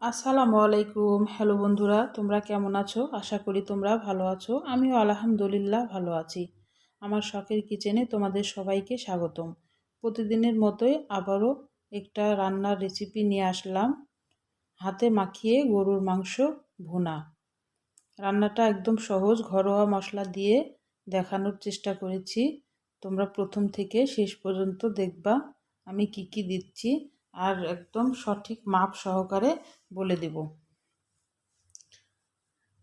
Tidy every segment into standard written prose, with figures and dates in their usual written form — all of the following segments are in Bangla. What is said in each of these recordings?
আসসালামু আলাইকুম। হ্যালো বন্ধুরা, তোমরা কেমন আছো? আশা করি তোমরা ভালো আছো। আমিও আলহামদুলিল্লাহ ভালো আছি। আমার শখের কিচেনে তোমাদের সবাইকে স্বাগতম। প্রতিদিনের মতোই আবারও একটা রান্নার রেসিপি নিয়ে আসলাম। হাতে মাখিয়ে গরুর মাংস ভুনা। রান্নাটা একদম সহজ, ঘরোয়া মশলা দিয়ে দেখানোর চেষ্টা করেছি। তোমরা প্রথম থেকে শেষ পর্যন্ত দেখবা আমি কি কি দিচ্ছি, আর একদম সঠিক মাপ সহকারে বলে দেব।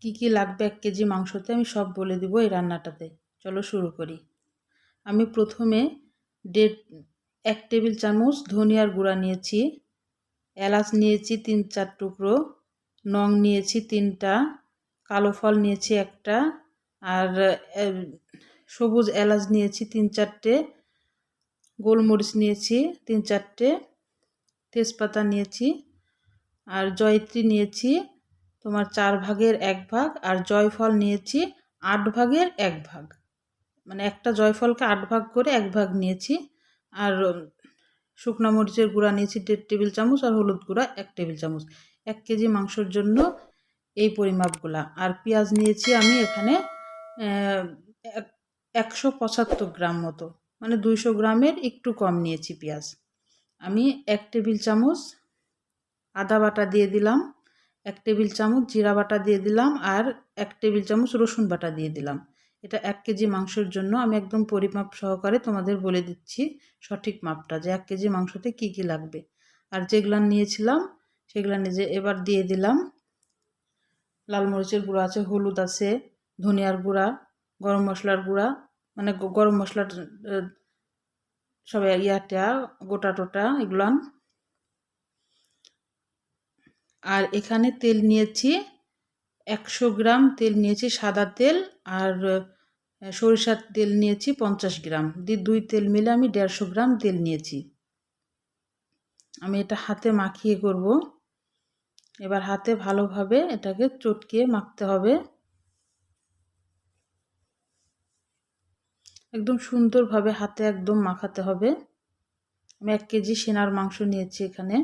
কি কি লাগবে 1 কেজি মাংসতে আমি সব বলে দিব এই রান্নাটাতে। চলো শুরু করি। আমি প্রথমে 1 টেবিল চামচ ধনিয়ার গুঁড়া নিয়েছি, এলাচ নিয়েছি 3-4 টুকরো, লং নিয়েছি 3টা, কালো ফল নিয়েছি 1টা, আর সবুজ এলাচ নিয়েছি 3-4টে, গোলমরিচ নিয়েছি 3-4টে, তেজপাতা নিয়েছি, আর জয়িত্রী নিয়েছি তোমার 4 ভাগের 1 ভাগ, আর জয়ফল নিয়েছি 8 ভাগের 1 ভাগ। মানে একটা জয়ফলকে 8 ভাগ করে 1 ভাগ নিয়েছি। আর শুকনো মরিচের গুঁড়া নিয়েছি 1.5 টেবিল চামচ, আর হলুদ গুঁড়া 1 টেবিল চামচ। 1 কেজি মাংসের জন্য এই পরিমাপগুলা। আর পেঁয়াজ নিয়েছি আমি এখানে 175 গ্রাম মতো, মানে 200 গ্রামের একটু কম নিয়েছি পেঁয়াজ। আমি 1 টেবিল চামচ আদা বাটা দিয়ে দিলাম, 1 টেবিল চামচ জিরা বাটা দিয়ে দিলাম, আর 1 টেবিল চামচ রসুন বাটা দিয়ে দিলাম। এটা 1 কেজি মাংসের জন্য আমি একদম পরিমাপ সহকারে তোমাদের বলে দিচ্ছি সঠিক মাপটা, যে 1 কেজি মাংসতে কি কি লাগবে। আর যেগুলা নিয়েছিলাম সেগুলা নিজে এবার দিয়ে দিলাম। লাল মরিচের গুঁড়া আছে, হলুদ আছে, ধনিয়ার গুঁড়া, গরম মশলার গুঁড়া, মানে গরম মশলার সব ইয়াটা গোটা টোটা এগুলান। আর এখানে তেল নিয়েছি 100 গ্রাম তেল নিয়েছি, সাদা তেল। আর সরিষার তেল নিয়েছি 50 গ্রাম। 2 তেল মিলে আমি 150 গ্রাম তেল নিয়েছি। আমি এটা হাতে মাখিয়ে করব। এবার হাতে ভালোভাবে এটাকে চটকিয়ে মাখতে হবে, একদম সুন্দরভাবে হাতে একদম মাখাতে হবে। আমি 1 কেজি সেনার মাংস নিয়েছি, এখানে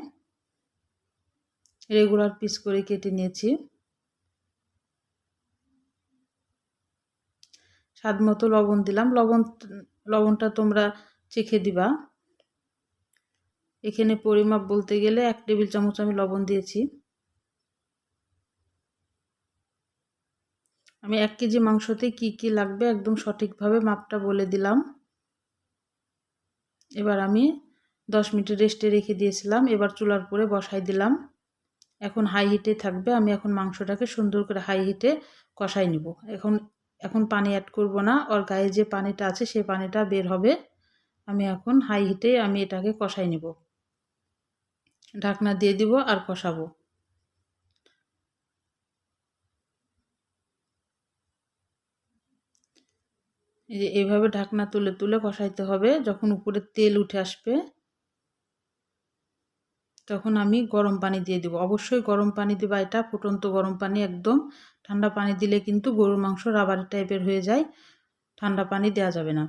রেগুলার পিস করে কেটে নিয়েছি। স্বাদ মতো লবণ দিলাম, লবণটা তোমরা চেখে দিবা। এখানে পরিমাপ বলতে গেলে 1 টেবিল চামচ আমি লবণ দিয়েছি। আমি 1 কেজি মাংসতে কি কি লাগবে একদম সঠিকভাবে মাপটা বলে দিলাম। এবার আমি 10 মিনিট রেস্টে রেখে দিয়েছিলাম। এবার চুলার উপরে বসাই দিলাম। এখন হাই হিটে থাকবে। আমি এখন মাংসটাকে সুন্দর করে হাই হিটে কষাই নিব। এখন পানি অ্যাড করব না, ওর গায়ে যে পানিটা আছে সেই পানিটা বের হবে। আমি এখন হাই হিটে আমি এটাকে কষাই নিব। ঢাকনা দিয়ে দিব আর কষাবো। এই যে এইভাবে ঢাকনা তুলে তুলে কষাইতে হবে। যখন উপরে তেল উঠে আসবে তখন আমি গরম পানি দিয়ে দেব। অবশ্যই গরম পানি দিবা, এটা ফুটন্ত গরম পানি একদম। ঠান্ডা পানি দিলে কিন্তু গরুর মাংস রাবারি টাইপের হয়ে যায়, ঠান্ডা পানি দেওয়া যাবে না।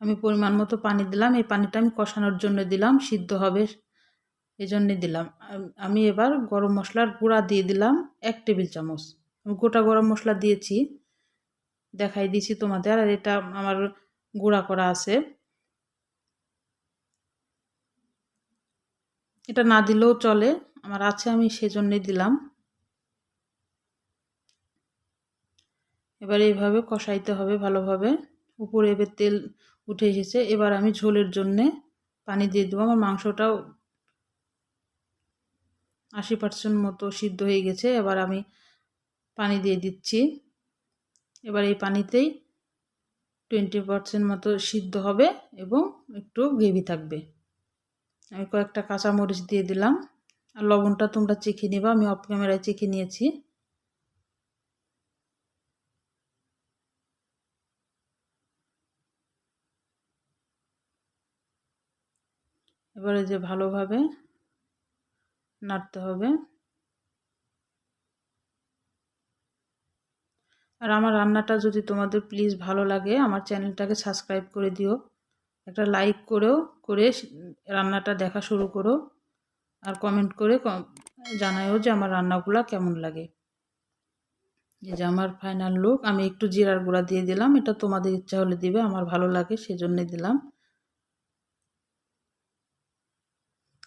আমি পরিমাণ মতো পানি দিলাম। এই পানিটা আমি কষানোর জন্য দিলাম, সিদ্ধ হবে এই জন্যে দিলাম। আমি এবার গরম মশলার গুঁড়া দিয়ে দিলাম 1 টেবিল চামচ। আমি গোটা গরম মশলা দিয়েছি, দেখাই দিয়েছি তোমাদের। আর এটা আমার গুঁড়া করা আছে, এটা না দিলেও চলে, আমার আছে, আমি সেজন্যই দিলাম। এবার এইভাবে কষাইতে হবে ভালোভাবে। উপরে এবার তেল উঠে এসেছে। এবার আমি ঝোলের জন্যে পানি দিয়ে দেবো। আমার মাংসটাও 80% মতো সিদ্ধ হয়ে গেছে। এবার আমি পানি দিয়ে দিচ্ছি। এবার এই পানিতেই 20% মতো সিদ্ধ হবে এবং একটু গ্রেভি থাকবে। আমি কয়েকটা কাঁচামরিচ দিয়ে দিলাম। আর লবণটা তোমরা চেখে নিবা, আমি অফ ক্যামেরায় চেখে নিয়েছি। এবারে যে ভালোভাবে নাড়তে হবে। আর আমার রান্নাটা যদি তোমাদের প্লিজ ভালো লাগে, আমার চ্যানেলটাকে সাবস্ক্রাইব করে দিও, একটা লাইক করে রান্নাটা দেখা শুরু করো, আর কমেন্ট করে জানাইও যে আমার রান্নাগুলো কেমন লাগে। এই যে আমার ফাইনাল লুক। আমি একটু জিরার গুঁড়া দিয়ে দিলাম, এটা তোমাদের ইচ্ছা হলে দিবে, আমার ভালো লাগে সেজন্যই দিলাম।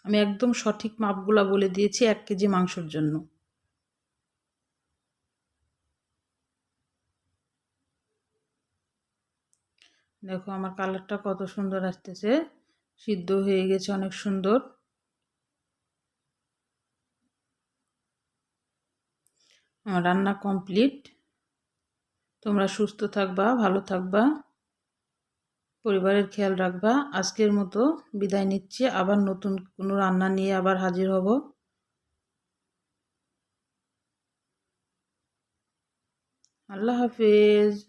আমি একদম সঠিক মাপগুলা বলে দিয়েছি 1 কেজি মাংসের জন্য। দেখো আমার কালারটা কত সুন্দর আসতেছে, সিদ্ধ হয়ে গেছে অনেক সুন্দর। আমার রান্না কমপ্লিট। তোমরা সুস্থ থাকবা, ভালো থাকবা, পরিবারের খেয়াল রাখবা। আজকের মতো বিদায় নিচ্ছি, আবার নতুন কোনো রান্না নিয়ে আবার হাজির হব। আল্লাহ হাফেজ।